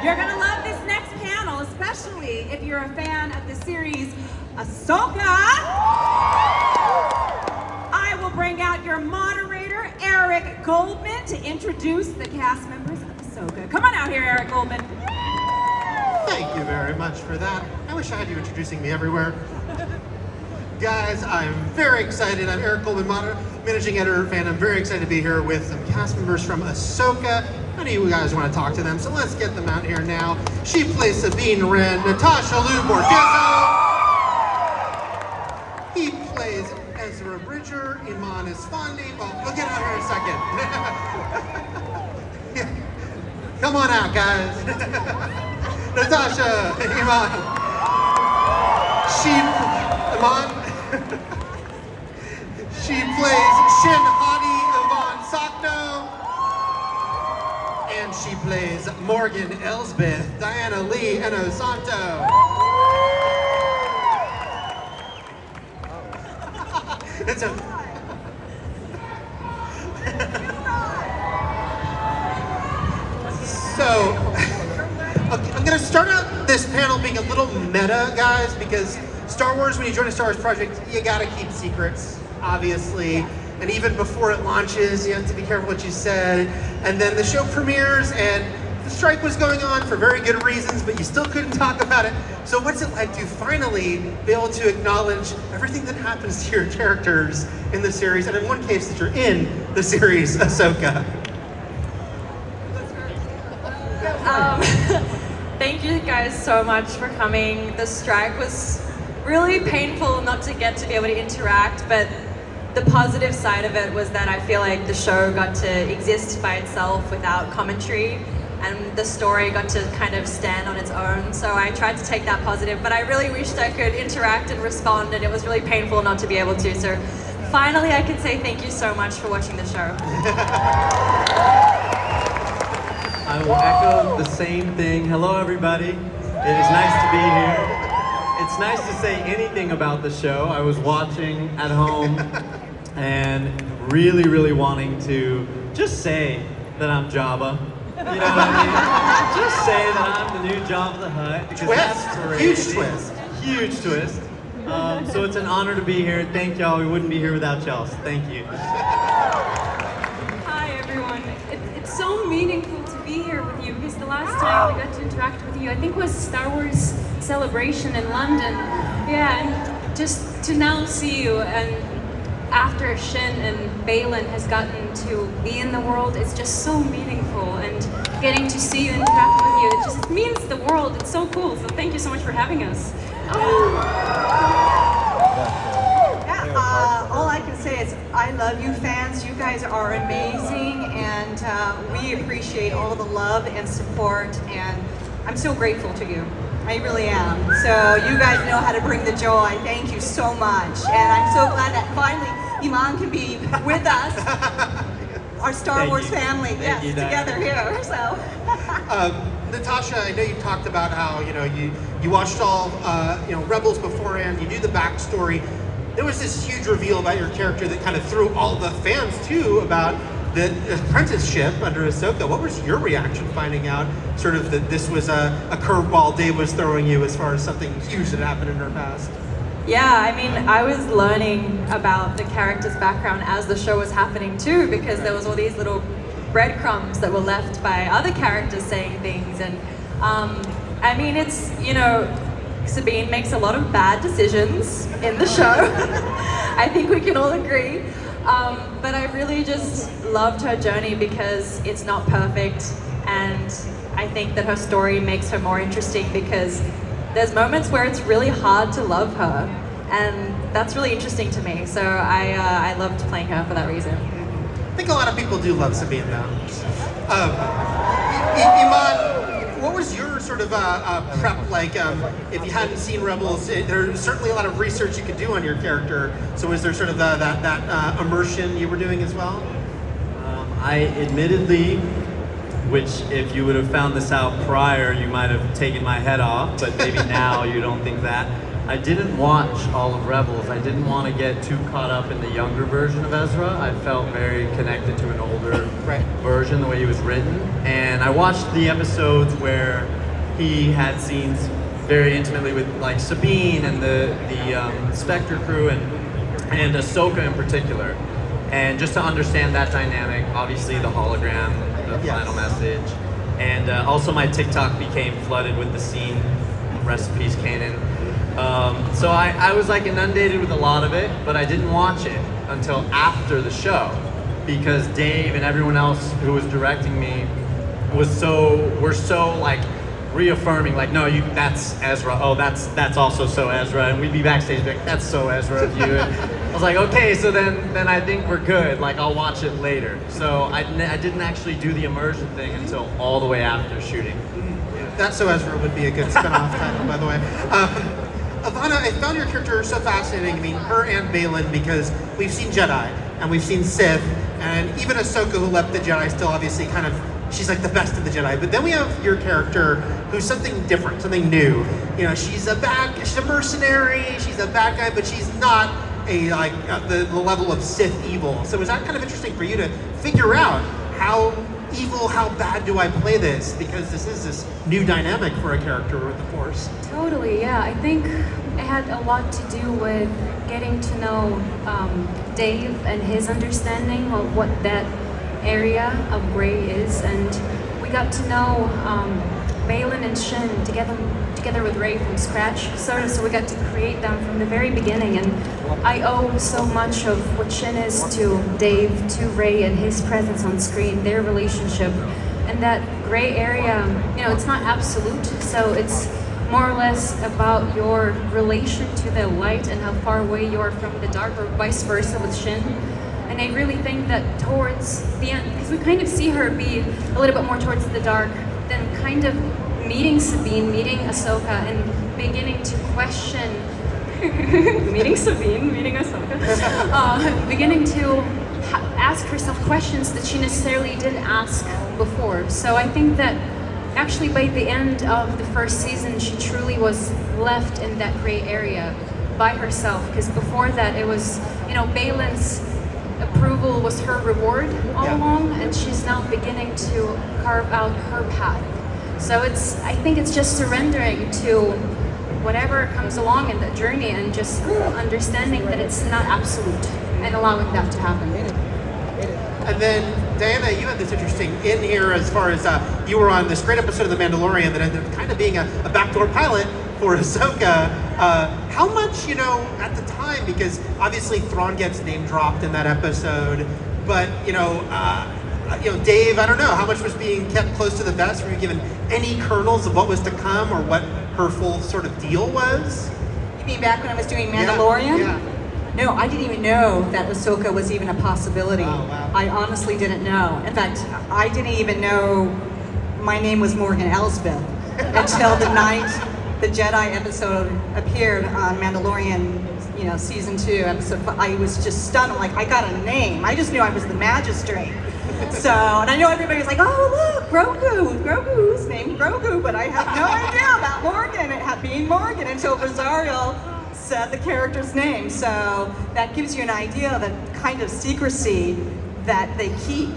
You're gonna love this next panel, especially if you're a fan of the series Ahsoka. I will bring out your moderator, Eric Goldman, to introduce the cast members of Ahsoka. Come on out here, Eric Goldman. Thank you very much for that. I wish I had you introducing me everywhere. Guys, I'm very excited. I'm Eric Goldman, managing editor of Fandom. I'm very excited to be here with some cast members from Ahsoka. How do you guys want to talk to them? So let's get them out here now. She plays Sabine Wren, Natasha Bordizzo. He plays Ezra Bridger, Eman Esfandi. Well, we'll get out here in a second. Yeah. Come on out, guys. Natasha, Eman. Eman. She plays Shin Hadi Yvonne Sakhno. And she plays Morgan Elsbeth Diana Lee Inosanto. It's a... So, I'm going to start out this panel being a little meta, guys, because Star Wars, when you join a Star Wars project, you gotta keep secrets, obviously. And even before it launches, you have to be careful what you said. And then the show premieres, and the strike was going on for very good reasons, but you still couldn't talk about it. So what's it like to finally be able to acknowledge everything that happens to your characters in the series, and in one case that you're in the series, Ahsoka? Thank you guys so much for coming. The strike was really painful not to get to be able to interact, but the positive side of it was that I feel like the show got to exist by itself without commentary, and the story got to kind of stand on its own. So I tried to take that positive, but I really wished I could interact and respond, and it was really painful not to be able to. So finally I can say thank you so much for watching the show. I will echo the same thing. Hello, everybody. It is nice to be here. It's nice to say anything about the show. I was watching at home and really, really wanting to just say that I'm Jabba. You know what I mean? Just say that I'm the new Jabba the Hutt. Because that's great. Huge twist. Huge twist. So it's an honor to be here. Thank y'all. We wouldn't be here without y'all. So thank you. Hi, everyone. It's so meaningful to be here with you because the last time I got to interact with you, I think was Star Wars Celebration in London. Yeah, and just to now see you, and after Shin and Balin has gotten to be in the world, it's just so meaningful, and getting to see you, interact with you, it just means the world. It's so cool. So thank you so much for having us. All I can say is I love you fans. You guys are amazing, and we appreciate all the love and support, and I'm so grateful to you. I really am. So you guys know how to bring the joy. Thank you so much. And I'm so glad that finally Iman can be with us, our Star Wars family, yes, together here. So. Natasha, I know you talked about how you watched all Rebels beforehand. You knew the backstory. There was this huge reveal about your character that kind of threw all the fans too about the apprenticeship under Ahsoka. What was your reaction finding out sort of that this was a curveball Dave was throwing you as far as something huge that happened in her past? Yeah, I mean, I was learning about the character's background as the show was happening too, because there was all these little breadcrumbs that were left by other characters saying things. And I mean, it's, Sabine makes a lot of bad decisions in the show. I think we can all agree. But I really just loved her journey because it's not perfect, and I think that her story makes her more interesting because there's moments where it's really hard to love her, and that's really interesting to me. So I loved playing her for that reason. I think a lot of people do love Sabine though. Iman, what was your sort of prep like? If you hadn't seen Rebels, there's certainly a lot of research you could do on your character. So was there sort of that immersion you were doing as well? I admittedly, which if you would have found this out prior, you might have taken my head off, but maybe now you don't think that. I didn't watch all of Rebels. I didn't want to get too caught up in the younger version of Ezra. I felt very connected to an older Right. version, the way he was written. And I watched the episodes where he had scenes very intimately with like Sabine and the Spectre crew and Ahsoka in particular. And just to understand that dynamic, obviously the hologram, the Yes. final message. And also my TikTok became flooded with the scene, rest in peace Kanan. So I was like inundated with a lot of it, but I didn't watch it until after the show because Dave and everyone else who was directing me were so like reaffirming, like, no, that's Ezra. Oh, that's also so Ezra. And we'd be backstage like, that's so Ezra of you. And I was like, okay, so then I think we're good. Like, I'll watch it later. So I didn't actually do the immersion thing until all the way after shooting. That's So Ezra would be a good spin-off title, by the way. Ivanna, I found your character so fascinating. I mean, her and Balin, because we've seen Jedi and we've seen Sith, and even Ahsoka, who left the Jedi, still obviously kind of, she's like the best of the Jedi. But then we have your character who's something different, something new. You know, she's a mercenary, she's a bad guy, but she's not the level of Sith evil. So was that kind of interesting for you to figure out how evil, how bad do I play this? Because this is this new dynamic for a character with the Force. Totally, yeah. I think it had a lot to do with getting to know Dave and his understanding of what that area of gray is, and we got to know Balin and Shin together with Rey from scratch, sort of. So we got to create them from the very beginning, and I owe so much of what Shin is to Dave, to Rey, and his presence on screen, their relationship, and that gray area. You know, it's not absolute, so it's more or less about your relation to the light and how far away you are from the dark, or vice versa with Shin. And I really think that towards the end, because we kind of see her be a little bit more towards the dark, then kind of meeting Sabine, meeting Ahsoka, and beginning to question, meeting Sabine, meeting Ahsoka, beginning to ask herself questions that she necessarily didn't ask before. So I think that actually by the end of the first season, she truly was left in that gray area by herself, because before that it was, you know, Balin's approval was her reward all along, and she's now beginning to carve out her path. So I think it's just surrendering to whatever comes along in that journey, and just understanding that it's not absolute and allowing that to happen. And then, Diana, you had this interesting in here as far as you were on this great episode of The Mandalorian that ended up kind of being a backdoor pilot for Ahsoka. How much, you know, at the time, because obviously Thrawn gets name dropped in that episode, but, Dave, I don't know, how much was being kept close to the vest? Were you given any kernels of what was to come, or what her full sort of deal was? You mean back when I was doing Mandalorian? Yeah. No, I didn't even know that Ahsoka was even a possibility. Oh, wow. I honestly didn't know. In fact, I didn't even know my name was Morgan Elsbeth until the night the Jedi episode appeared on Mandalorian, season 2 episode. I was just stunned. I'm like, I got a name. I just knew I was the Magistrate. So, and I know everybody was like, oh look, Grogu's named Grogu, but I had no idea about Morgan. It had being Morgan until Rosario said the character's name. So that gives you an idea of the kind of secrecy that they keep,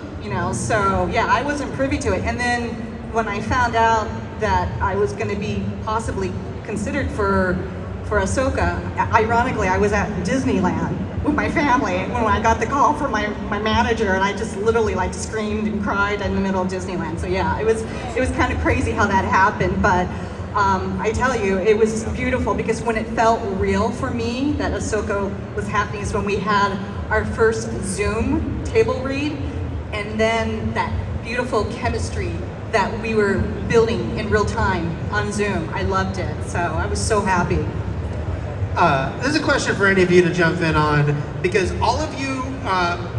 So yeah, I wasn't privy to it. And then when I found out that I was going to be possibly considered for Ahsoka, ironically, I was at Disneyland with my family when I got the call from my manager, and I just literally screamed and cried in the middle of Disneyland. So yeah, it was kind of crazy how that happened, but I tell you, it was beautiful, because when it felt real for me that Ahsoka was happening is when we had our first Zoom table read, and then that beautiful chemistry that we were building in real time on Zoom. I loved it, so I was so happy. This is a question for any of you to jump in on, because all of you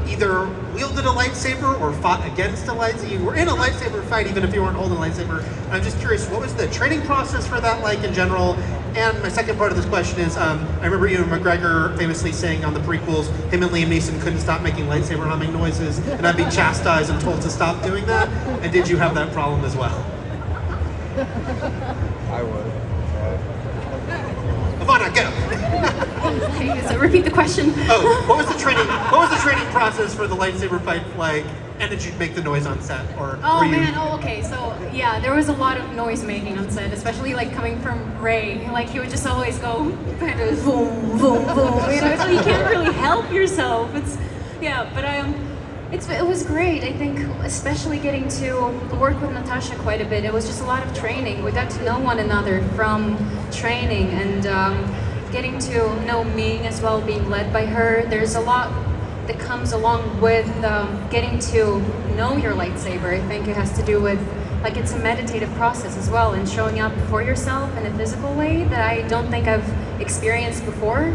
either wielded a lightsaber or fought against a lightsaber. You were in a lightsaber fight even if you weren't holding a lightsaber. I'm just curious, what was the training process for that like in general? And my second part of this question is, I remember Ewan McGregor famously saying on the prequels, him and Liam Neeson couldn't stop making lightsaber humming noises, and I'd be chastised and told to stop doing that. And did you have that problem as well? I would. Ivanna, go. Okay, so repeat the question. Oh, what was the training? What was the training process for the lightsaber fight like? And did you make the noise on set, or Oh were you? man, oh okay, so yeah, there was a lot of noise making on set, especially like coming from Ray. Like he would just always go kind of boom, boom, boom. You know, so you can't really help yourself. It's yeah, but it was great. I think especially getting to work with Natasha quite a bit. It was just a lot of training. We got to know one another from training and getting to know Ming as well, being led by her. There's a lot that comes along with getting to know your lightsaber. I think it has to do with, like, it's a meditative process as well, and showing up for yourself in a physical way that I don't think I've experienced before.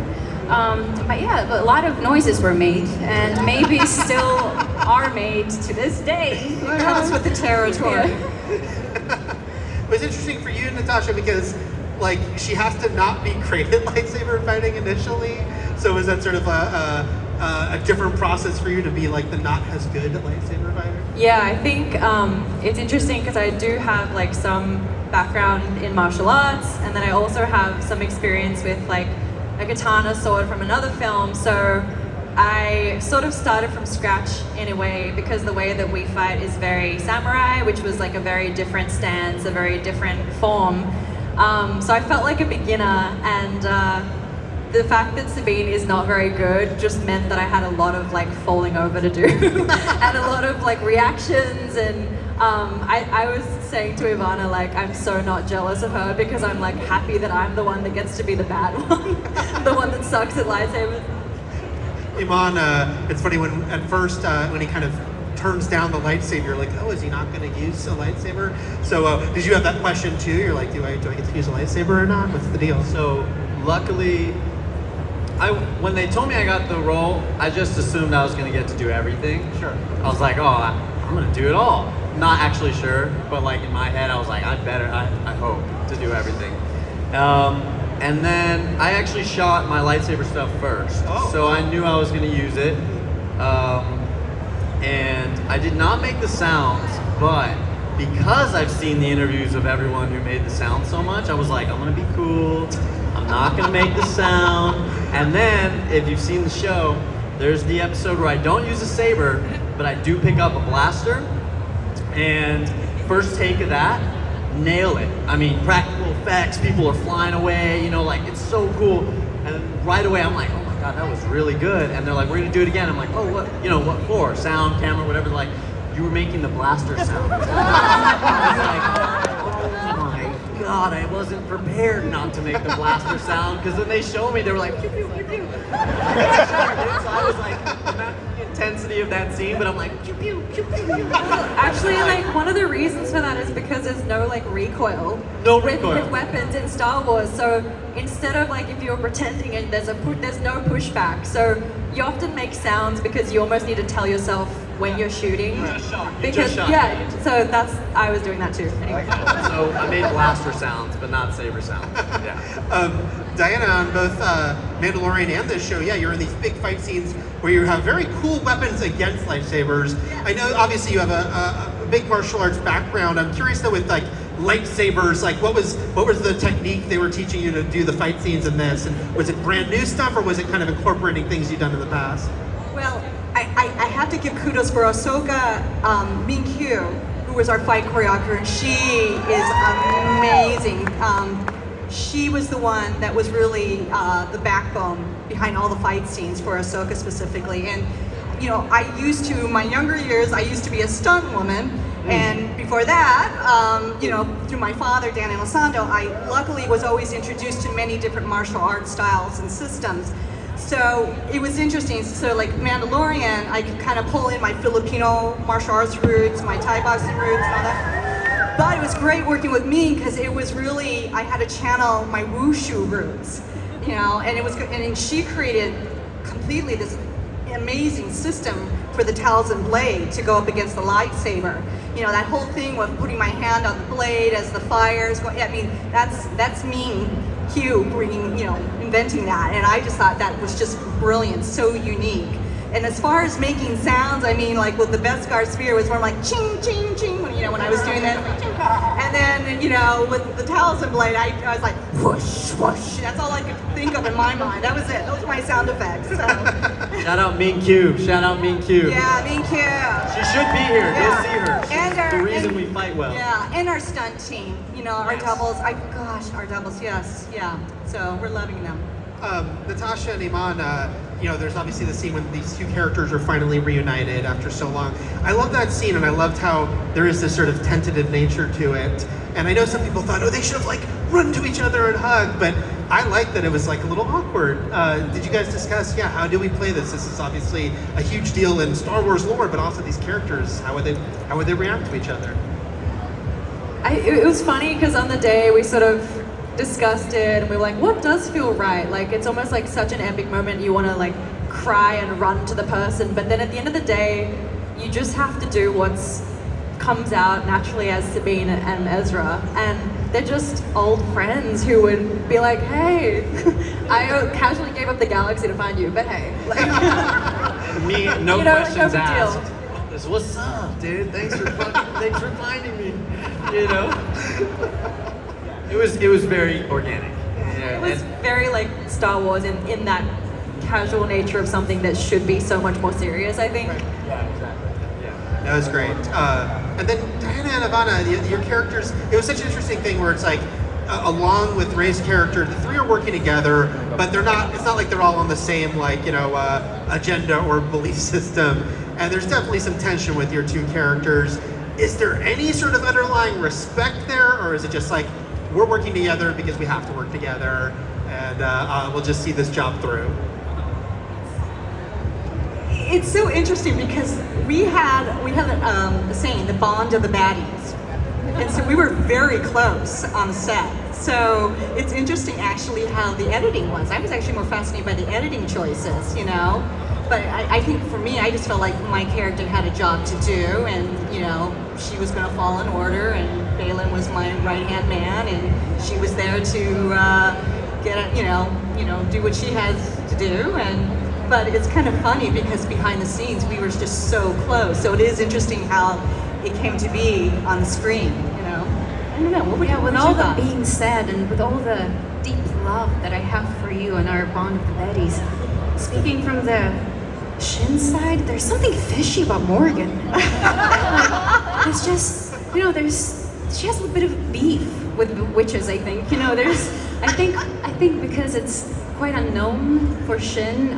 But yeah, a lot of noises were made, and maybe still are made to this day. Comes with the territory. Yeah. It was interesting for you, Natasha, because like she has to not be great at lightsaber fighting initially. So is that sort of a different process for you to be like the not as good lightsaber fighter? Yeah, I think it's interesting because I do have like some background in martial arts, and then I also have some experience with like a katana sword from another film. So I sort of started from scratch in a way, because the way that we fight is very samurai, which was like a very different stance, a very different form. So I felt like a beginner, and the fact that Sabine is not very good just meant that I had a lot of like falling over to do and a lot of like reactions, and I was saying to Ivanna, like, I'm so not jealous of her because I'm like happy that I'm the one that gets to be the bad one, the one that sucks at lightsabers. Eman, it's funny when at first when he kind of turns down the lightsaber, you're like, oh, is he not going to use a lightsaber? So did you have that question too? You're like, do I get to use a lightsaber or not? What's the deal? So luckily, when they told me I got the role, I just assumed I was going to get to do everything. Sure. I was like, oh, I'm going to do it all. Not actually sure, but like in my head, I was like, I hope to do everything. And then I actually shot my lightsaber stuff first. Oh, so wow. I knew I was going to use it. And I did not make the sounds, but because I've seen the interviews of everyone who made the sound so much, I was like, I'm going to be cool. I'm not going to make the sound. And then, if you've seen the show, there's the episode where I don't use a saber, but I do pick up a blaster. And first take of that, nail it. I mean, practical effects, people are flying away, you know, like, it's so cool. And right away, I'm like, oh my God, that was really good. And they're like, we're gonna do it again. I'm like, oh, what for? Sound, camera, whatever. They're like, you were making the blaster sound. I was like, oh my God, I wasn't prepared not to make the blaster sound, because then they showed me, they were like, pew, pew, pew, pew. So I was like, imagine the intensity of that scene, but I'm like, pew, pew, pew, pew, pew. Actually, like, one of the reasons for that is because there's no like recoil. No with, recoil. with weapons in Star Wars. So instead of like if you're pretending and there's no pushback. So you often make sounds because you almost need to tell yourself when you're shooting. You just shot. You Because just shot. yeah, so I was doing that too. Anyway. So I made blaster sounds, but not saber sounds. Yeah. Diana, on both Mandalorian and this show, yeah, you're in these big fight scenes where you have very cool weapons against lightsabers. I know, obviously, you have a big martial arts background. I'm curious though, with like lightsabers, like what was the technique they were teaching you to do the fight scenes in this, and was it brand new stuff, or was it kind of incorporating things you've done in the past? Well, I have to give kudos for Ahsoka, Ming Q, who was our fight choreographer, and she is amazing. She was the one that was really the backbone behind all the fight scenes for Ahsoka specifically. And you know, my younger years, I used to be a stunt woman. And before that, you know, through my father, Dan Inosanto, I luckily was always introduced to many different martial arts styles and systems. So it was interesting. So like Mandalorian, I could kind of pull in my Filipino martial arts roots, my Thai boxing roots and all that. But it was great working with me because it was really, I had to channel my wushu roots, you know, and it was good. And she created completely this amazing system for the Talzin blade to go up against the lightsaber. You know, that whole thing with putting my hand on the blade as the fire is going, I mean, that's me, Q, bringing, you know, inventing that. And I just thought that was just brilliant, so unique. And as far as making sounds, I mean, like with the Beskar spear was more like ching, ching, ching, when I was doing that. And then, you know, with the talisman blade, I was like, whoosh, whoosh. That's all I could think of in my mind. That was it. Those were my sound effects. So. Shout out Mean Cube. Shout out Mean Cube. Yeah, thank you. She should be here. Go Yeah. see her. She's And the reason we fight well. Yeah, and our stunt team. You know, our Yes. doubles. Our doubles. Yes, yeah. So we're loving them. Natasha and Eman, there's obviously the scene when these two characters are finally reunited after so long. I love that scene, and I loved how there is this sort of tentative nature to it. And I know some people thought, they should have like run to each other and hug, but I like that it was like a little awkward. Did you guys discuss, how do we play this? This is obviously a huge deal in Star Wars lore, but also these characters. How would they react to each other? It was funny because on the day we sort of discussed it and we were like, what does feel right? Like it's almost like such an epic moment. You want to like cry and run to the person, but then at the end of the day, you just have to do what's comes out naturally as Sabine and Ezra, and they're just old friends who would be like, hey, I casually gave up the galaxy to find you, but hey. Like, Me, no You know, questions no big deal. asked. Just, what's up, dude? Thanks for finding me. You know? It was very organic. Yeah, it was very like Star Wars in that casual nature of something that should be so much more serious, I think. yeah, exactly. Yeah. That was great. And then Diana and Ivanna, your characters, it was such an interesting thing where it's like, along with Rey's character, the three are working together, but it's not like they're all on the same agenda or belief system. And there's definitely some tension with your two characters. Is there any sort of underlying respect there, or is it just like, we're working together because we have to work together, and we'll just see this job through? It's so interesting because we had a saying, the bond of the baddies, and so we were very close on the set. So it's interesting actually how the editing was. I was actually more fascinated by the editing choices, But I think for me, I just felt like my character had a job to do, and she was going to fall in order, and Baylan was my right-hand man, and she was there to do what she has to do. But it's kind of funny because behind the scenes we were just so close. So it is interesting how it came to be on the screen. I don't know. With what all you that thought? being said, and with all the deep love that I have for you and our bond of the Betties, speaking from the Shin side, there's something fishy about Morgan. It's just, she has a bit of beef with the witches, I think. I think because it's quite unknown for Shin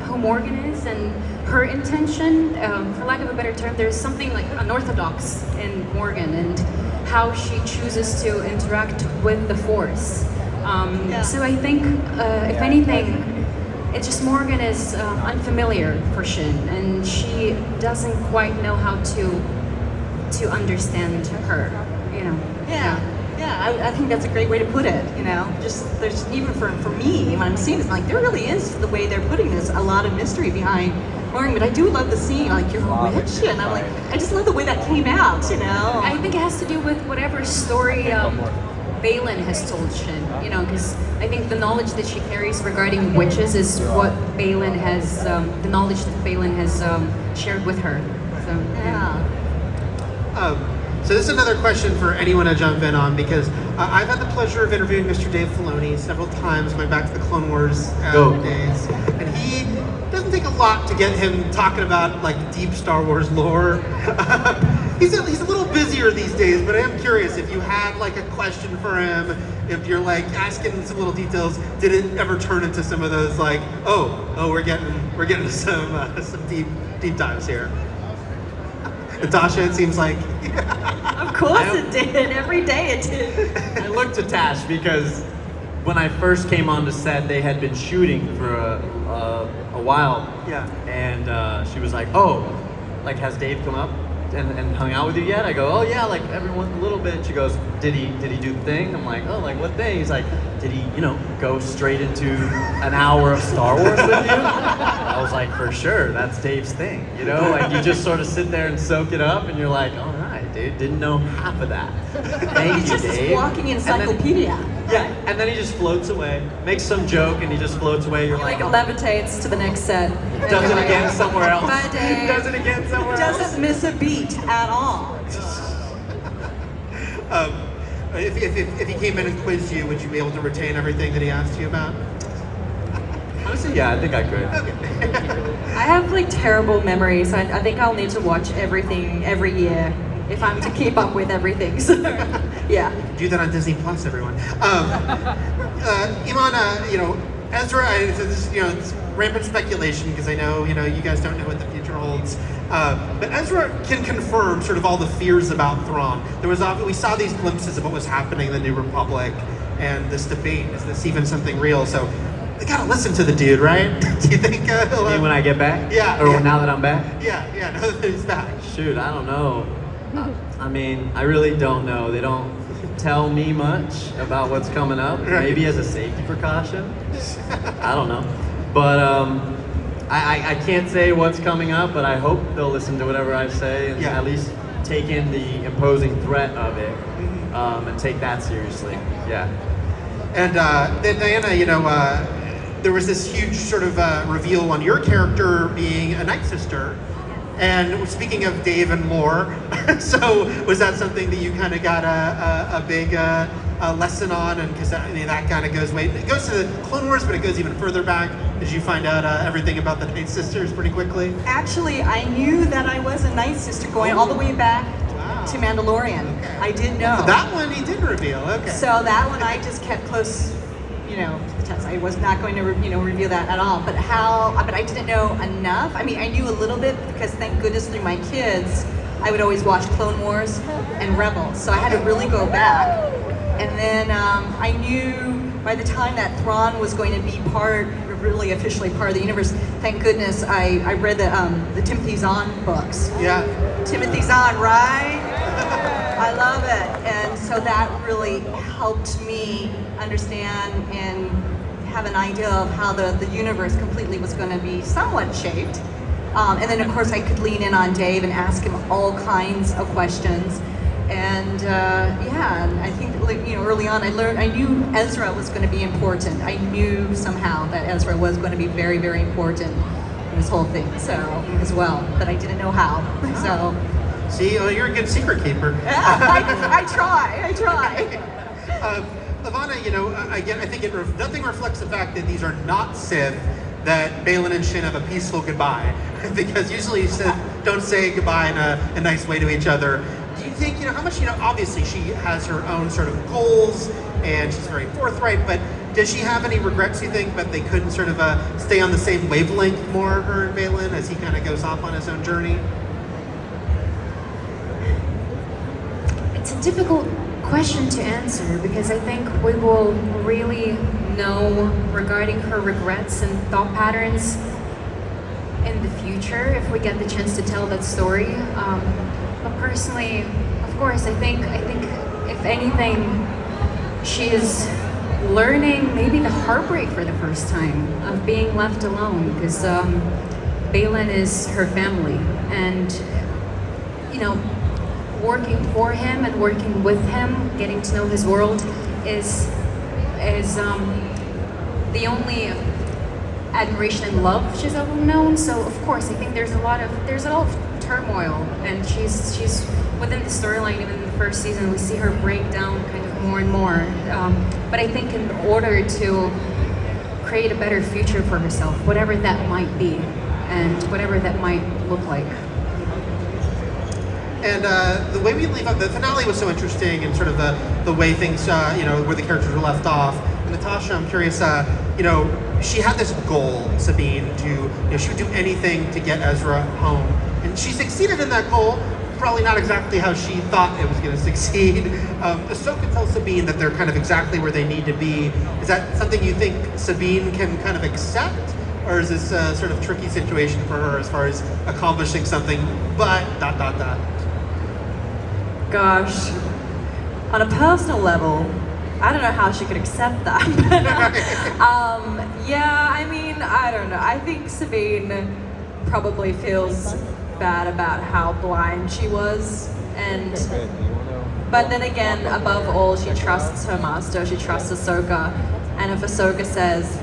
who Morgan is and her intention, for lack of a better term, there's something like unorthodox in Morgan and how she chooses to interact with the Force. So I think, if anything, it's just Morgan is unfamiliar for Shin, and she doesn't quite know how to understand her. I think that's a great way to put it. Just there's even for me when I'm seeing this, I'm like there really is the way they're putting this a lot of mystery behind Morgan. But I do love the scene, like you're a witch, and I'm like I just love the way that came out. I think it has to do with whatever story Baylan has told Shin, because I think the knowledge that she carries regarding witches is what Baylan has, the knowledge that Baylan has shared with her. So, So this is another question for anyone to jump in on, because I've had the pleasure of interviewing Mr. Dave Filoni several times, going back to the Clone Wars days, and he doesn't take a lot to get him talking about like deep Star Wars lore. He's a little busier these days, but I am curious if you had like a question for him, if you're like asking some little details, did it ever turn into some of those like, we're getting some deep dives here? Natasha, it seems like. Of course it did. Every day it did. I looked to Tash because when I first came onto set, they had been shooting for a while. Yeah. And she was like, like has Dave come up and hung out with you yet? I go, oh yeah, like everyone a little bit. She goes, did he do the thing? I'm like, oh, like what thing? He's like, did he, go straight into an hour of Star Wars with you? I was like, for sure, that's Dave's thing. Like you just sort of sit there and soak it up, and you're like, all right, dude, didn't know half of that. Thank He's you, just this Dave. walking encyclopedia. And then he just floats away, makes some joke, and he just floats away. You're Like like, levitates to the next set. does it again somewhere else. Bye, Dave. Does it again somewhere else. Doesn't miss a beat at all. If he came in and quizzed you, would you be able to retain everything that he asked you about? Honestly, yeah, I think I could. I have like terrible memory, so I think I'll need to watch everything every year if I'm to keep up with everything. So, yeah. Do that on Disney Plus, everyone. Iman, Ezra. This is, it's rampant speculation because I know you guys don't know what the future holds. But Ezra can confirm sort of all the fears about Thrawn. We saw these glimpses of what was happening in the New Republic, and this debate: is this even something real? So. They gotta listen to the dude, right? Do you think? You mean when I get back? Yeah. Or now that I'm back? Yeah. Now that he's back. Shoot, I don't know. I mean, I really don't know. They don't tell me much about what's coming up. Right. Maybe as a safety precaution. I don't know. But I can't say what's coming up, but I hope they'll listen to whatever I say and at least take in the imposing threat of it and take that seriously. Yeah. And then Diana, there was this huge sort of reveal on your character being a Night Sister. And speaking of Dave and lore, so was that something that you kind of got a big lesson on? And because that kind of goes to the Clone Wars, but it goes even further back. Did you find out everything about the Night Sisters pretty quickly? Actually, I knew that I was a Night Sister going all the way back to Mandalorian. Okay. I did know. So that one he did reveal. Okay. So that one I just kept close, to the chest. I was not going to, reveal that at all. But I didn't know enough. I mean, I knew a little bit because thank goodness through my kids, I would always watch Clone Wars and Rebels. So I had to really go back. And then I knew by the time that Thrawn was going to be really officially part of the universe, thank goodness I read the Timothy Zahn books. Yeah. Timothy Zahn, right? I love it. And so that really helped me understand and have an idea of how the universe completely was going to be somewhat shaped. And then, of course, I could lean in on Dave and ask him all kinds of questions. And and I think early on I knew Ezra was going to be important. I knew somehow that Ezra was going to be very, very important in this whole thing. So as well, but I didn't know how. So. See, you're a good secret keeper. I try. Ivanna, again, I think nothing reflects the fact that these are not Sith, that Baylan and Shin have a peaceful goodbye. Because usually Sith don't say goodbye in a nice way to each other. Do you think, how much, obviously she has her own sort of goals and she's very forthright, but does she have any regrets, you think, that they couldn't sort of stay on the same wavelength more, her and Baylan, as he kind of goes off on his own journey? It's a difficult question to answer because I think we will really know regarding her regrets and thought patterns in the future if we get the chance to tell that story. But personally, of course, I think if anything, she is learning maybe the heartbreak for the first time of being left alone because Baylan is her family and working for him and working with him, getting to know his world is the only admiration and love she's ever known. So of course, I think there's a lot of turmoil, and she's within the storyline. Even in the first season, we see her break down kind of more and more. But I think in order to create a better future for herself, whatever that might be, and whatever that might look like. And the way we leave up, the finale was so interesting, and sort of the way things, where the characters were left off. And Natasha, I'm curious, she had this goal, Sabine, she would do anything to get Ezra home. And she succeeded in that goal, probably not exactly how she thought it was going to succeed. Ahsoka tells Sabine that they're kind of exactly where they need to be. Is that something you think Sabine can kind of accept? Or is this a sort of tricky situation for her as far as accomplishing something, but ... Gosh, on a personal level, I don't know how she could accept that. I don't know. I think Sabine probably feels bad about how blind she was, but then again, above all, she trusts her master. She trusts Ahsoka, and if Ahsoka says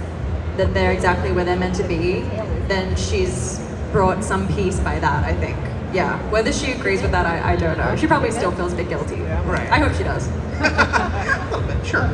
that they're exactly where they're meant to be, then she's brought some peace by that, I think. Yeah, whether she agrees with that, I don't know. She probably still feels a bit guilty. Right. I hope she does. A little bit, sure.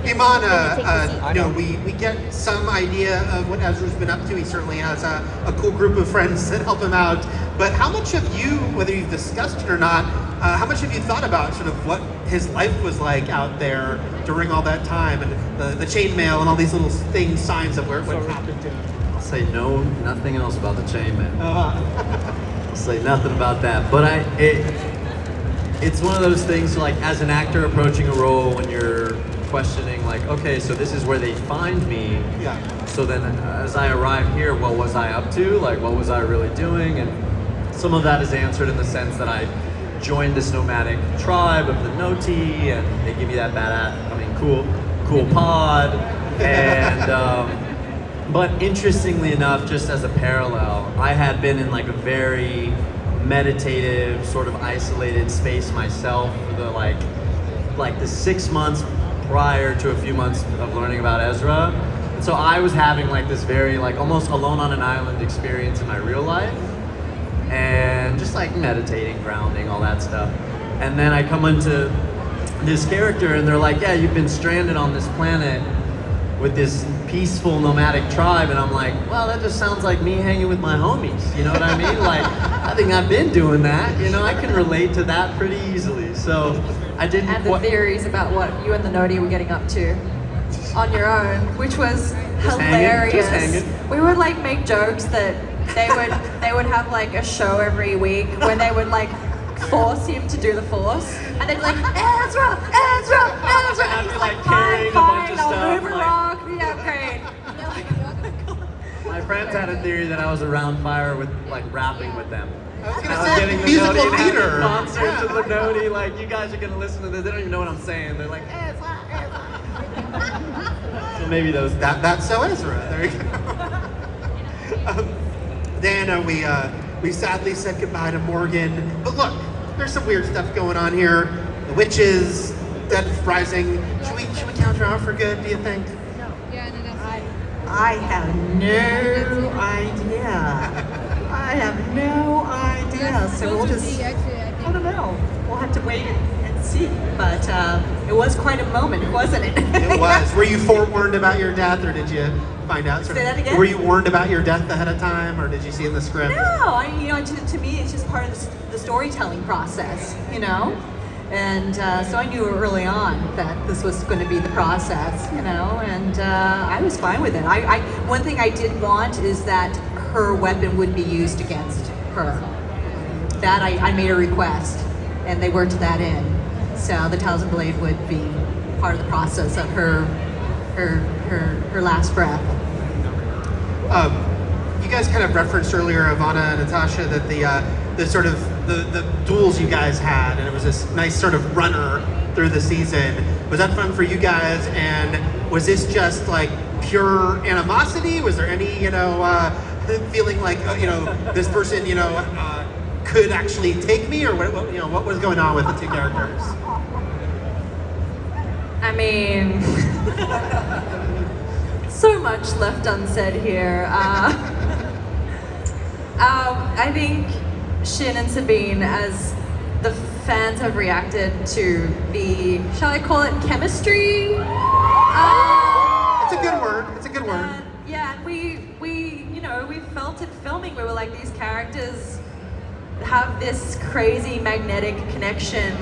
Iman, we get some idea of what Ezra's been up to. He certainly has a cool group of friends that help him out. But how much have you, whether you've discussed it or not, how much have you thought about sort of what his life was like out there during all that time, and the chainmail and all these little things, signs of what happened to him? I'll say nothing else about the chainmail. I'll say nothing about that. But it's one of those things, like, as an actor approaching a role, when you're questioning, like, okay, so this is where they find me. Yeah. So then as I arrive here, what was I up to? Like, what was I really doing? And some of that is answered in the sense that I joined this nomadic tribe of the Noti, and they give you that cool pod. And, but interestingly enough, just as a parallel, I had been in like a very meditative, sort of isolated space myself for the like the 6 months prior to a few months of learning about Ezra. And so I was having like this very like almost alone on an island experience in my real life, and just like meditating, grounding, all that stuff. And then I come into this character and they're like, yeah, you've been stranded on this planet with this peaceful nomadic tribe. And I'm like, well, that just sounds like me hanging with my homies. You know what I mean? Like, I think I've been doing that. You know, I can relate to that pretty easily. So I didn't. And the theories about what you and the Noti were getting up to on your own, which was hilarious. Just hanging. We would like make jokes that they would have like a show every week when they would like force him to do the force, and they'd be like, Ezra, and he's like, carrying a bunch of I'll stuff, move a like- rock, yeah, great. My friends had a theory that I was around fire with like rapping with them. I was I gonna was say, getting the musical Noti and having theater. concerts with the Noti, like, you guys are gonna listen to this. They don't even know what I'm saying. They're like, so maybe those. That's so Ezra. There you go. Diana, we sadly said goodbye to Morgan. But look, there's some weird stuff going on here. The witches, Dead Rising. Should we count her out for good, do you think? I have no idea. I have no idea. So we'll just, I don't know. We'll have to wait and see. But it was quite a moment, wasn't it? It was. Were you forewarned about your death, or did you find out? Say that again? Were you warned about your death ahead of time, or did you see in the script? No, to me, it's just part of the storytelling process, you know? And so I knew early on that this was going to be the process, you know, and I was fine with it. One thing I did want is that her weapon would be used against her. That I made a request, and they worked that in. So the Talisman Blade would be part of the process of her last breath. You guys kind of referenced earlier, Ivanna and Natasha, that the sort of the duels you guys had, and it was this nice sort of runner through the season. Was that fun for you guys? And was this just like pure animosity? Was there any, feeling like, this person, could actually take me, or what was going on with the two characters? I mean, so much left unsaid here. I think Shin and Sabine, as the fans have reacted to the, shall I call it chemistry? It's a good word. It's a good word. Yeah, we felt it filming. We were like, these characters have this crazy magnetic connection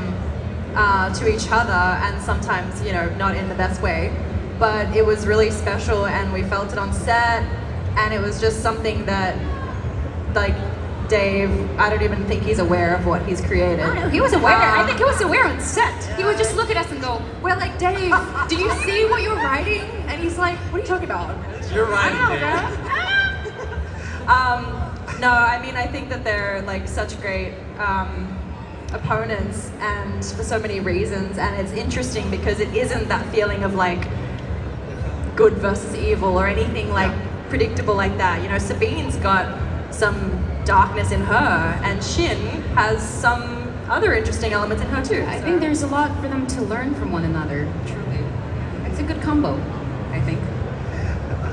to each other, and sometimes, not in the best way. But it was really special, and we felt it on set, and it was just something that, like, Dave, I don't even think he's aware of what he's created. I know, he was aware. I think he was aware on set. He would just look at us and go, We're like, Dave, do you see what you're writing? And he's like, what are you talking about? You're right. No, I mean, I think that they're like such great opponents, and for so many reasons, and it's interesting because it isn't that feeling of like good versus evil or anything like predictable like that. Sabine's got some darkness in her, and Shin has some other interesting elements in her too. I think there's a lot for them to learn from one another, truly. It's a good combo, I think.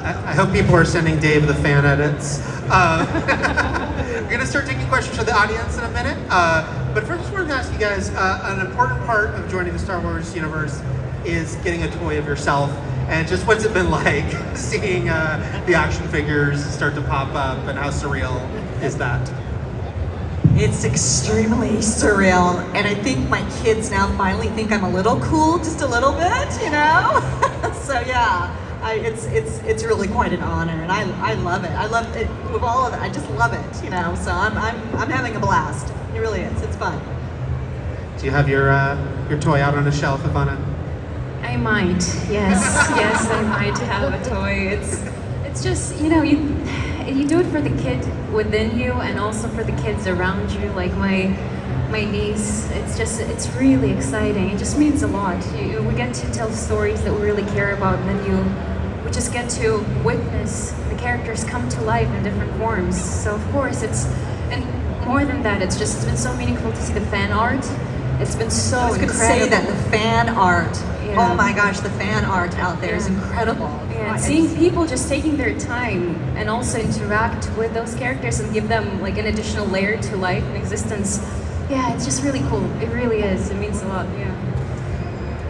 I hope people are sending Dave the fan edits. We're going to start taking questions from the audience in a minute. But first, I just wanted to ask you guys, an important part of joining the Star Wars universe is getting a toy of yourself. And just what's it been like seeing the action figures start to pop up, and how surreal is that? It's extremely surreal, and I think my kids now finally think I'm a little cool, just a little bit, you know. So yeah, it's really quite an honor, and I love it. I love it with all of it. I just love it, you know. So I'm having a blast. It really is. It's fun. Do you have your toy out on a shelf, Ivanna? I might, yes, yes, I might have a toy. It's just, you know, you do it for the kid within you and also for the kids around you, like my niece. It's really exciting. It just means a lot. We get to tell stories that we really care about, and then we just get to witness the characters come to life in different forms. So of course and more than that, it's been so meaningful to see the fan art. It's been so I was going to say incredible. that the fan art. Yeah. Oh my gosh, the fan art out there is incredible. Yeah, It's- seeing people just taking their time and also interact with those characters and give them like an additional layer to life and existence. Yeah, it's just really cool. It really is. It means a lot. Yeah.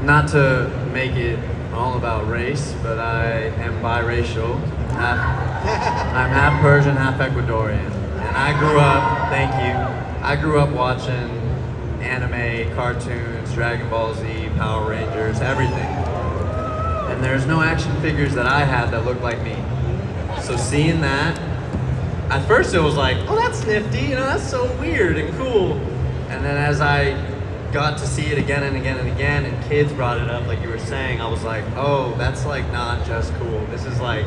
Not to make it all about race, but I am biracial. I'm half Persian, half Ecuadorian. And I grew up watching anime, cartoons, Dragon Ball Z, Power Rangers, everything. And there's no action figures that I had that looked like me. So seeing that, at first it was like, oh, that's nifty, you know, that's so weird and cool. And then as I got to see it again and again and again, and kids brought it up, like you were saying, I was like, oh, that's like not just cool. This is like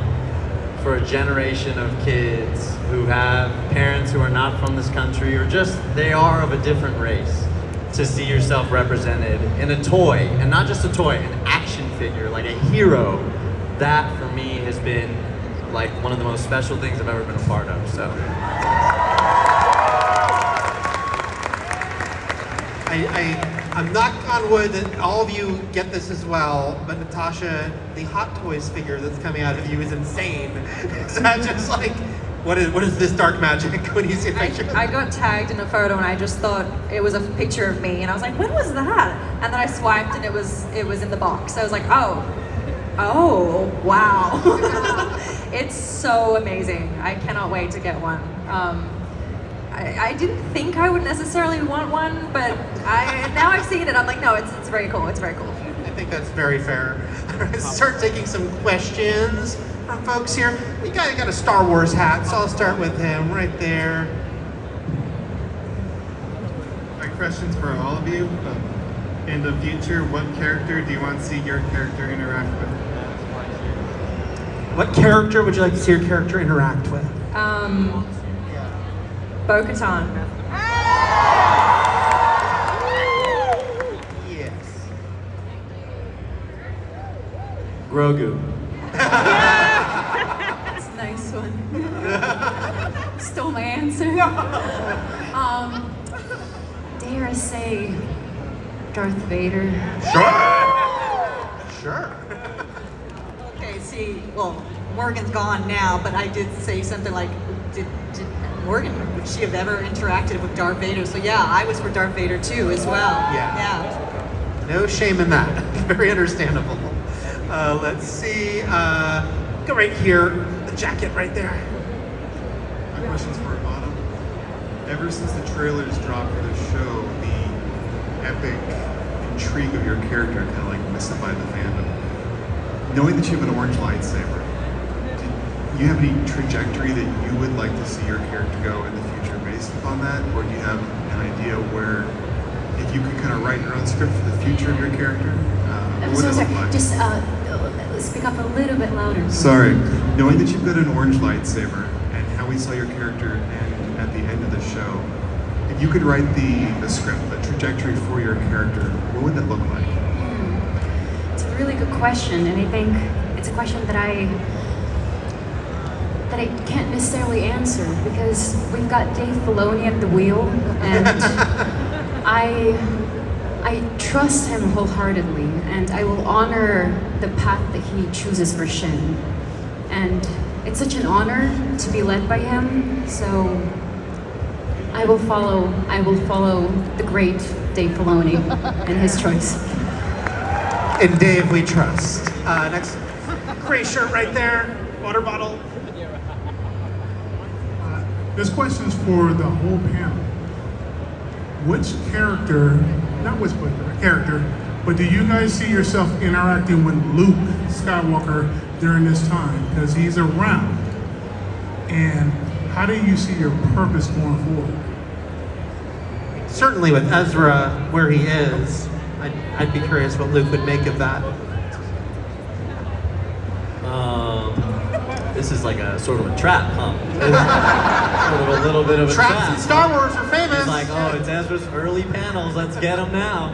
for a generation of kids who have parents who are not from this country, or just they are of a different race, to see yourself represented in a toy, and not just a toy, an action figure, like a hero. That for me has been like one of the most special things I've ever been a part of. So I'm knock on wood that all of you get this as well, but Natasha, the Hot Toys figure that's coming out of you is insane. Is that just like, what is this dark magic when you see a picture? I got tagged in a photo and I just thought it was a picture of me, and I was like, when was that? And then I swiped and it was in the box. I was like, oh wow. It's so amazing. I cannot wait to get one. I didn't think I would necessarily want one, but now I've seen it, I'm like, no, it's very cool. It's very cool. I think that's very fair. Let's start taking some questions from folks here. We got a Star Wars hat, so I'll start with him right there. My question's for all of you. In the future, what character do you want to see your character interact with? What character would you like to see your character interact with? Bo-Katan. Yes. Grogu. That's a nice one. Stole my answer. Dare I say, Darth Vader. Sure. Okay, see, well, Morgan's gone now, but I did say something like, did Morgan, would she have ever interacted with Darth Vader? So yeah, I was for Darth Vader too as well. Yeah. No shame in that. Very understandable. Let's see. Go right here. The jacket right there. My question's for Ivanna. Ever since the trailers dropped for the show, the epic intrigue of your character kind of like mystified the fandom. Knowing that you have an orange lightsaber, do you have any trajectory that you would like to see your character go in the future based upon that? Or do you have an idea where, if you could kind of write your own script for the future of your character, I'm what would so it sorry. look like? Just speak up a little bit louder. Sorry. Knowing that you've got an orange lightsaber and how we saw your character end at the end of the show, if you could write the script, the trajectory for your character, what would that look like? It's a really good question, and I think it's a question that I can't necessarily answer because we've got Dave Filoni at the wheel, and I trust him wholeheartedly, and I will honor the path that he chooses for Shin. And it's such an honor to be led by him, so I will follow the great Dave Filoni and his choice. In Dave we trust. Next, gray shirt right there, water bottle. This question is for the whole panel. Which character, not which character, but do you guys see yourself interacting with Luke Skywalker during this time? Because he's around. And how do you see your purpose going forward? Certainly with Ezra where he is, I'd be curious what Luke would make of that. This is like a sort of a trap, huh? Sort of a little bit of a Traps trap. in Star Wars are famous. It's like, oh, it's Ezra's early panels. Let's get them now.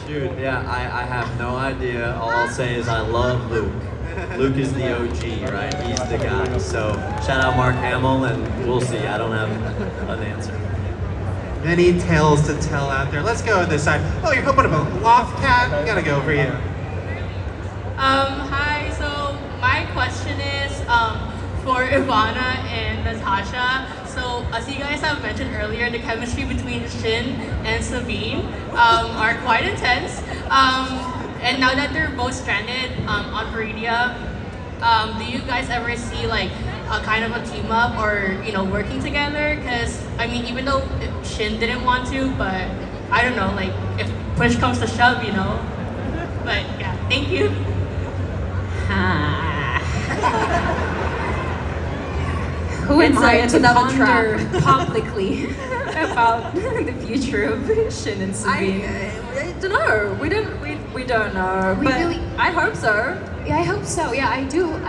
Shoot, yeah, I have no idea. All I'll say is I love Luke. Luke is the OG, right? He's the guy. So shout out Mark Hamill, and we'll see. I don't have an answer. Many tales to tell out there. Let's go on this side. Oh, you're hoping about Loft Cat? I gotta go over you. Hi, so my question is for Ivanna and Natasha. So as you guys have mentioned earlier, the chemistry between Shin and Sabine are quite intense. And now that they're both stranded on Veridia, do you guys ever see like a kind of a team up or, you know, working together? Because I mean, even though Shin didn't want to, but I don't know, like if push comes to shove, you know. But yeah, thank you. Who am I it's to another ponder publicly about the future of Shin and Sabine? I don't know. We don't know. We but really- I hope so. Yeah, I hope so. Yeah, I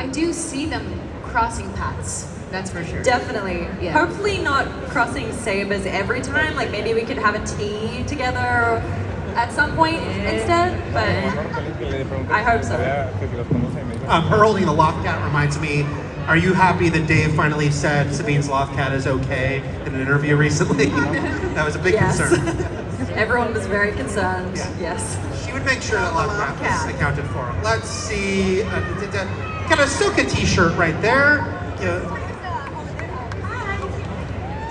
do see them crossing paths. That's for sure. Definitely. Yeah. Hopefully not crossing sabers every time. Like maybe we could have a tea together at some point instead. But I hope so. Her holding the Loft Cat reminds me, are you happy that Dave finally said Sabine's Loft Cat is okay in an interview recently? That was a big Yes. concern. Everyone was very concerned. Yeah. Yes. She would make sure that Loft Cat Cat. was accounted for. Let's see, got a Ahsoka t-shirt right there. Yeah.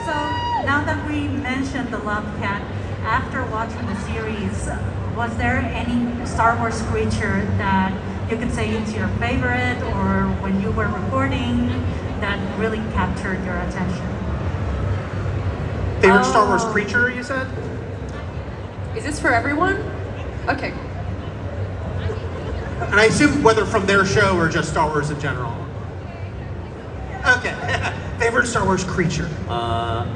So now that we mentioned the Love Cat, after watching the series, was there any Star Wars creature that you could say it's your favorite, or when you were recording, that really captured your attention? Favorite Star Wars creature, you said? Is this for everyone? Okay. And I assume whether from their show or just Star Wars in general. Okay. Favorite Star Wars creature? I'm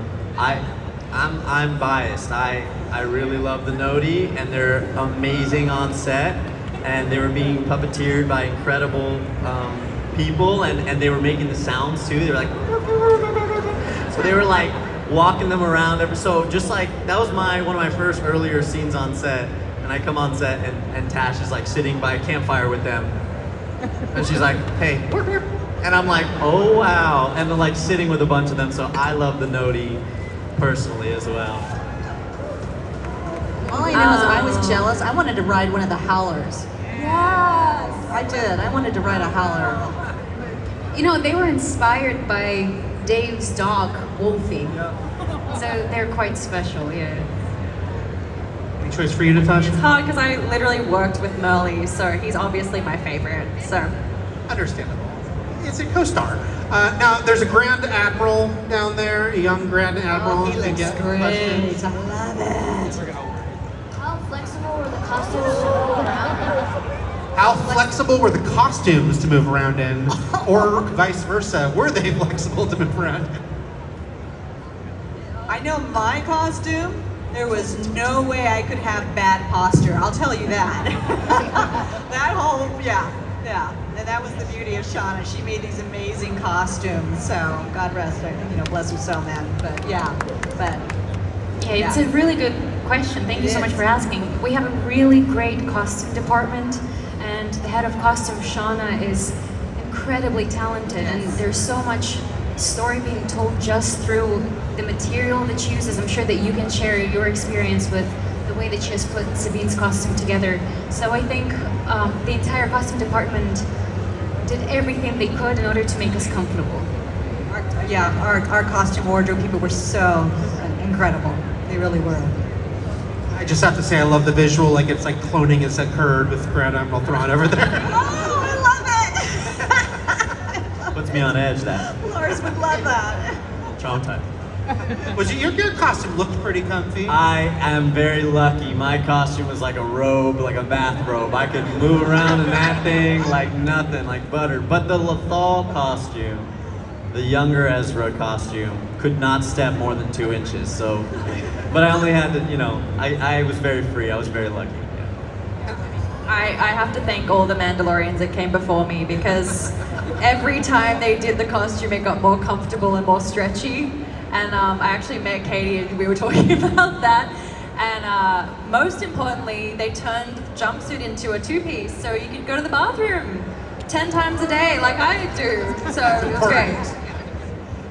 biased. I really love the Noti, and they're amazing on set, and they were being puppeteered by incredible people, and they were making the sounds too. They were like, so they were like walking them around. So just like that was one of my first earlier scenes on set, and I come on set and Tash is like sitting by a campfire with them, and she's like, hey, and I'm like, oh wow, and then like sitting with a bunch of them. So I love the Noti personally as well. All I know is I was jealous. I wanted to ride one of the howlers. Yes. I did. I wanted to ride a howler. You know, they were inspired by Dave's dog, Wolfie. So they're quite special, yeah. Any choice for you, Natasha? It's hard because I literally worked with Merle, so he's obviously my favorite. So Understandable. It's a co-star. Now, there's a Grand Admiral down there, a young Grand Admiral. He looks Again, great. question. I love it. How flexible were the costumes to move around? How flexible were the costumes to move around in, or vice versa? Were they flexible to move around in? I know my costume, there was no way I could have bad posture. I'll tell you that. That whole, yeah. And that was the beauty of Shauna. She made these amazing costumes. So God rest her, bless her soul, man. But yeah. Yeah, it's a really good question. Thank you so much for asking. We have a really great costume department, and the head of costume, Shauna, is incredibly talented, and there's so much story being told just through the material that she uses. I'm sure that you can share your experience with the way that she has put Sabine's costume together. So I think the entire costume department did everything they could in order to make us comfortable. I yeah, our costume wardrobe people were so incredible. They really were. I just have to say I love the visual, like it's like cloning has occurred with Grand Admiral Thrawn over there. Oh, I love it! Puts me on edge, that. Lars would love that. Traumatized. Your costume looked pretty comfy. I am very lucky. My costume was like a robe, like a bathrobe. I could move around in that thing like nothing, like butter. But the Lethal costume, the younger Ezra costume, could not step more than 2 inches. So, but I only had to, I was very free. I was very lucky. I have to thank all the Mandalorians that came before me because every time they did the costume, it got more comfortable and more stretchy. And I actually met Katie and we were talking about that. And most importantly, they turned the jumpsuit into a 2-piece, so you could go to the bathroom 10 times a day like I do. So it was great.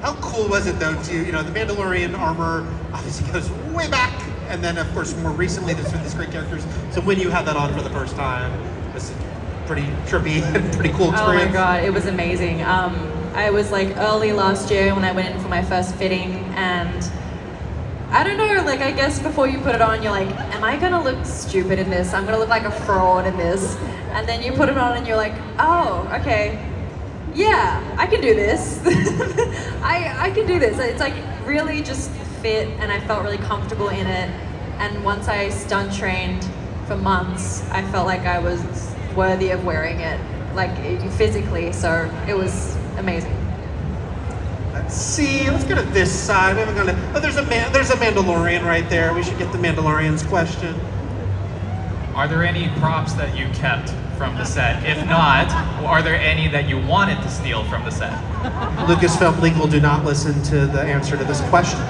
How cool was it though to, the Mandalorian armor obviously goes way back, and then of course more recently there's been these great characters. So when you had that on for the first time, it was pretty trippy and pretty cool experience. Oh my god, it was amazing. I was like early last year when I went in for my first fitting, and I don't know, like I guess before you put it on, you're like, am I gonna look stupid in this? I'm gonna look like a fraud in this. And then you put it on and you're like, oh, okay, yeah, I can do this. I can do this. It's like really just fit, and I felt really comfortable in it. And once I stunt trained for months, I felt like I was worthy of wearing it, like physically, so it was amazing. Let's see. Let's go to this side. We haven't gone to. Oh, there's a Mandalorian right there. We should get the Mandalorian's question. Are there any props that you kept from the set? If not, are there any that you wanted to steal from the set? Lucasfilm Legal do not listen to the answer to this question.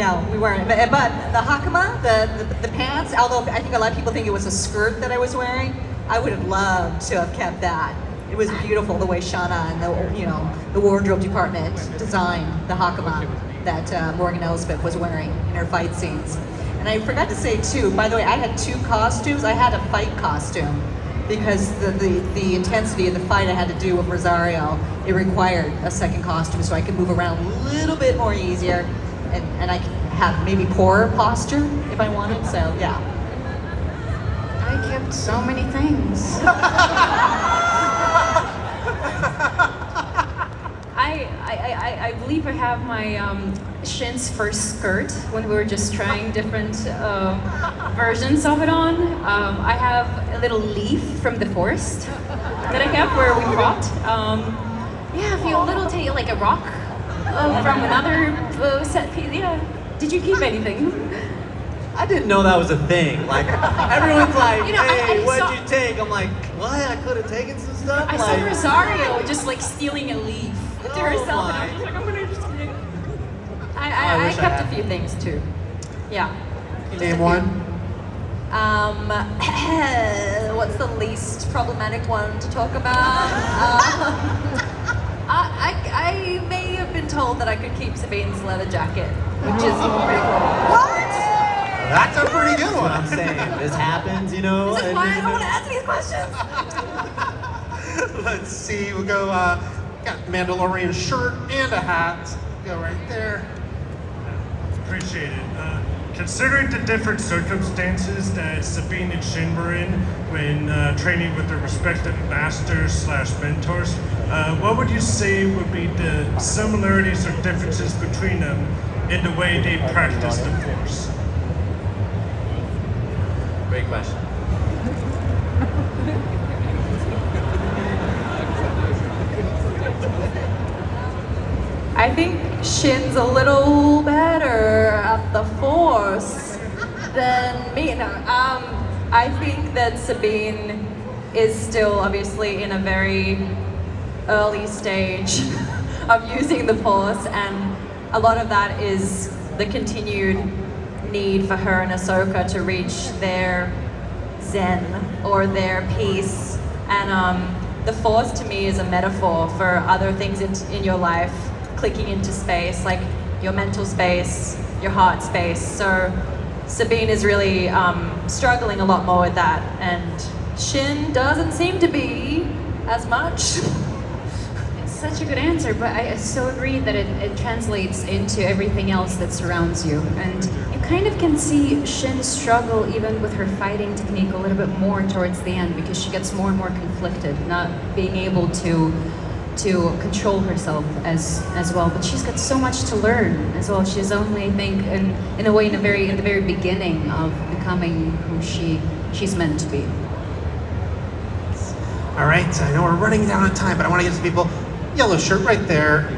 No, we weren't. But the hakama, the pants, although I think a lot of people think it was a skirt that I was wearing, I would have loved to have kept that. It was beautiful the way Shauna and the wardrobe department designed the hakama that Morgan Elsbeth was wearing in her fight scenes. And I forgot to say too, by the way, I had 2 costumes. I had a fight costume because the intensity of the fight I had to do with Rosario, it required a second costume so I could move around a little bit more easier, and I could have maybe poorer posture if I wanted, so yeah. I kept so many things. I believe I have my Shin's first skirt when we were just trying different versions of it on. I have a little leaf from the forest that I kept where we fought. Yeah, I feel a little like a rock from another set piece. Yeah. Did you keep anything? I didn't know that was a thing. Like, everyone's like, hey, I what'd saw- you take? I'm like, what? I could have taken some stuff? I saw Rosario just like stealing a leaf to herself, and I my. was like, I'm gonna just. I wish I kept had. a few things too. Yeah. Name one. What's the least problematic one to talk about? I may have been told that I could keep Sabine's leather jacket, which is pretty cool. What? That's a pretty good That's what one. I'm saying. This happens, This is why I don't want to answer these questions. Let's see. We'll go. Got Mandalorian shirt and a hat. Go right there. Appreciate it. Considering the different circumstances that Sabine and Shin were in when training with their respective masters/mentors, what would you say would be the similarities or differences between them in the way they practice the Force? Great question. I think Shin's a little better at the Force than me. No, I think that Sabine is still obviously in a very early stage of using the Force, and a lot of that is the continued need for her and Ahsoka to reach their zen or their peace. And the Force to me is a metaphor for other things in your life clicking into space, like your mental space, your heart space. So Sabine is really struggling a lot more with that, and Shin doesn't seem to be as much. It's such a good answer, but I so agree that it translates into everything else that surrounds you. And you kind of can see Shin struggle even with her fighting technique a little bit more towards the end because she gets more and more conflicted, not being able to control herself as well. But she's got so much to learn as well. She's only, I think, in a way, in the very beginning of becoming who she's meant to be. All right, I know we're running down on time, but I want to get some people. Yellow shirt right there.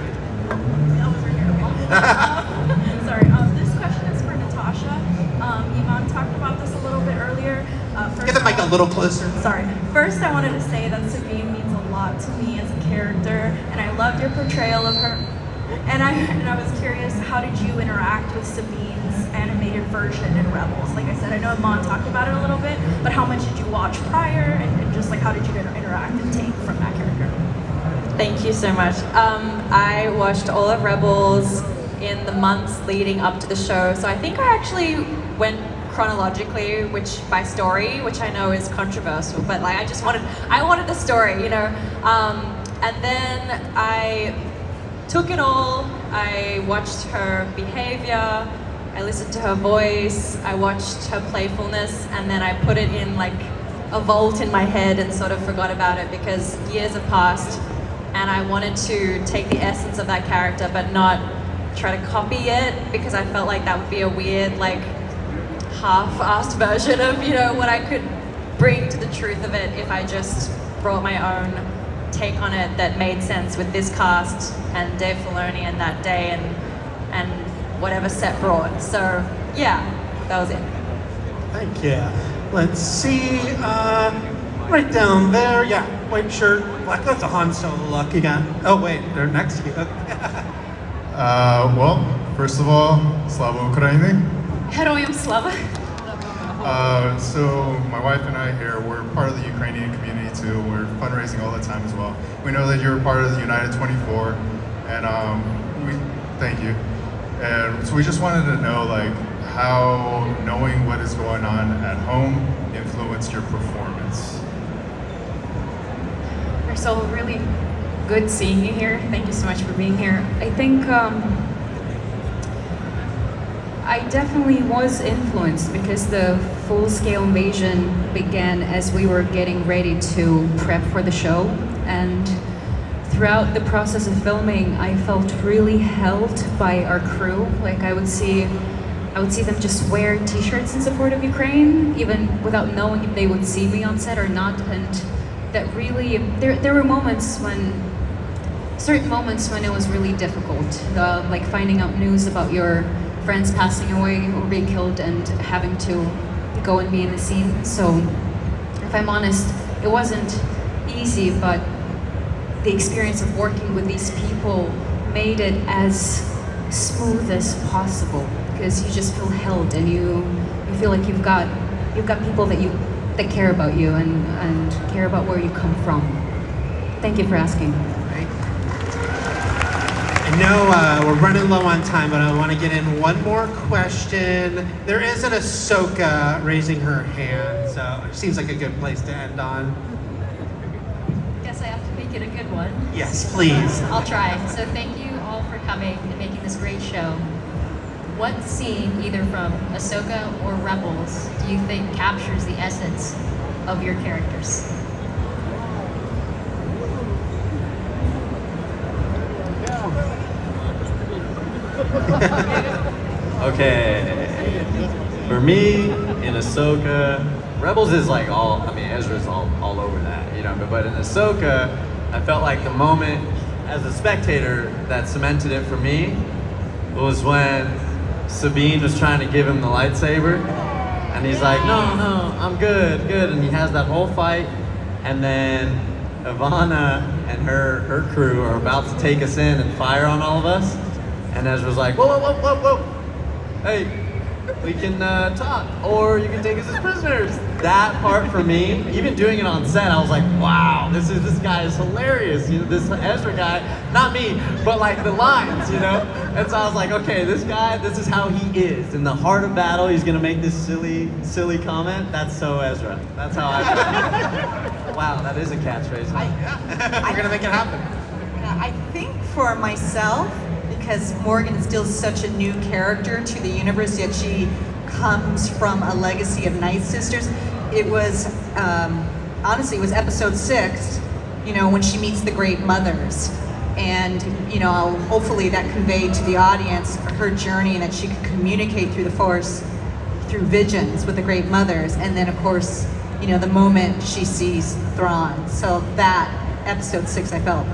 Sorry, this question is for Natasha. Ivan talked about this a little bit earlier. Get the mic a little closer. Sorry. First, I wanted to say that Sabine means a lot to me as a character, and I loved your portrayal of her. And I was curious, how did you interact with Sabine's animated version in Rebels? Like I said, I know Eman talked about it a little bit, but how much did you watch prior, and just like how did you interact and take from that character? Thank you so much. I watched all of Rebels in the months leading up to the show, so I think I actually went chronologically, which by story, which I know is controversial, but like I wanted the story, you know. And then I took it all. I watched her behavior. I listened to her voice. I watched her playfulness, and then I put it in like a vault in my head and sort of forgot about it because years have passed, and I wanted to take the essence of that character, but not try to copy it because I felt like that would be a weird like half-assed version of, you know, what I could bring to the truth of it if I just brought my own take on it that made sense with this cast and Dave Filoni and that day and whatever set brought. So yeah, that was it. Thank you. Let's see, right down there. Yeah, white shirt, black. That's a Han Solo look you got. Oh wait, they're next to you. Well, first of all, Slava Ukraini. Heroyam Slava. So my wife and I here, we're part of the Ukrainian community too. We're fundraising all the time as well. We know that you're part of the United 24, and we thank you. And so we just wanted to know like how knowing what is going on at home influenced your performance. First of all, really good seeing you here. Thank you so much for being here. I think I definitely was influenced because the full-scale invasion began as we were getting ready to prep for the show, and throughout the process of filming, I felt really held by our crew. Like I would see them just wear T-shirts in support of Ukraine, even without knowing if they would see me on set or not. And that really, there were certain moments when it was really difficult, like finding out news about your friends passing away or being killed and having to go and be in the scene. So if I'm honest, it wasn't easy, but the experience of working with these people made it as smooth as possible because you just feel held and you feel like you've got people that care about you and care about where you come from. Thank you for asking. I know we're running low on time, but I want to get in one more question. There is an Ahsoka raising her hand, so it seems like a good place to end on. Guess I have to make it a good one. Yes, please. I'll try. So thank you all for coming and making this great show. What scene, either from Ahsoka or Rebels, do you think captures the essence of your characters? Okay. For me, in Ahsoka, Rebels is like Ezra's all over that, you know, but in Ahsoka, I felt like the moment as a spectator that cemented it for me was when Sabine was trying to give him the lightsaber, and he's like, no, I'm good, and he has that whole fight, and then Ivanna and her crew are about to take us in and fire on all of us, and Ezra's like, whoa, hey, we can talk, or you can take us as prisoners. that part for me, even doing it on set, I was like, wow, this guy is hilarious. You know, this Ezra guy, not me, but like the lines, you know? And so I was like, okay, this guy, this is how he is. In the heart of battle, he's gonna make this silly comment. That's so Ezra. That's how I feel. Wow, that is a catchphrase. Huh? We're gonna make it happen. I think for myself, because Morgan is still such a new character to the universe, yet she comes from a legacy of Night Sisters. It was, honestly, it was episode 6, you know, when she meets the Great Mothers. And, you know, hopefully that conveyed to the audience her journey and that she could communicate through the Force, through visions with the Great Mothers. And then, of course, you know, the moment she sees Thrawn. So that episode 6, I felt,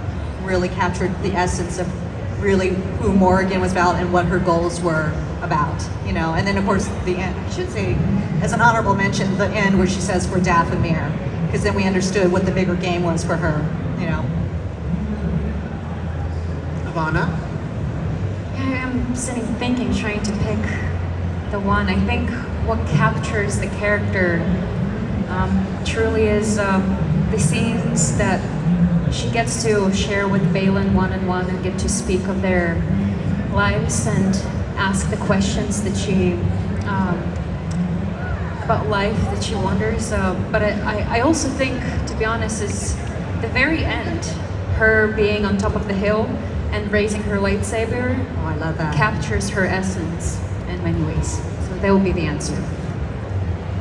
really captured the essence of really who Morgan was about and what her goals were about, you know. And then, of course, the end, I should say, as an honorable mention, the end where she says for Dathomir, because then we understood what the bigger game was for her, you know. Ivanna? Yeah, I'm sitting thinking, trying to pick the one. I think what captures the character truly is the scenes that she gets to share with Balin one-on-one and get to speak of their lives and ask the questions that she about life that she wonders. But I also think, to be honest, is the very end, her being on top of the hill and raising her lightsaber. Oh, I love that. Captures her essence in many ways. So that will be the answer.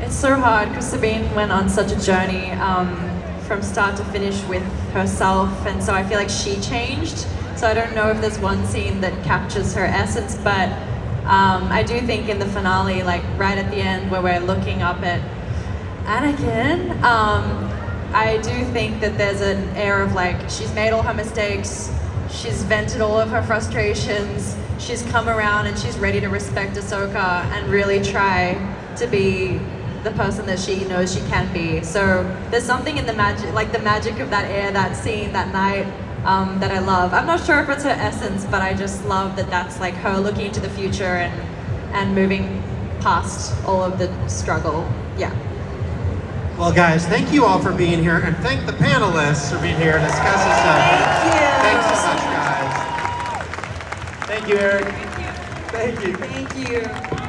It's so hard because Sabine went on such a journey from start to finish with herself, and so I feel like she changed. So I don't know if there's one scene that captures her essence, but I do think in the finale, like right at the end where we're looking up at Anakin, I do think that there's an air of like, she's made all her mistakes, she's vented all of her frustrations, she's come around and she's ready to respect Ahsoka and really try to be the person that she knows she can be. So there's something in the magic, like the magic of that air, that scene, that night, that I love. I'm not sure if it's her essence, but I just love that that's like her looking into the future and moving past all of the struggle. Yeah. Well, guys, thank you all for being here, and thank the panelists for being here to discuss this subject. Thanks so much, guys. Thank you, Eric. Thank you. Thank you. Thank you.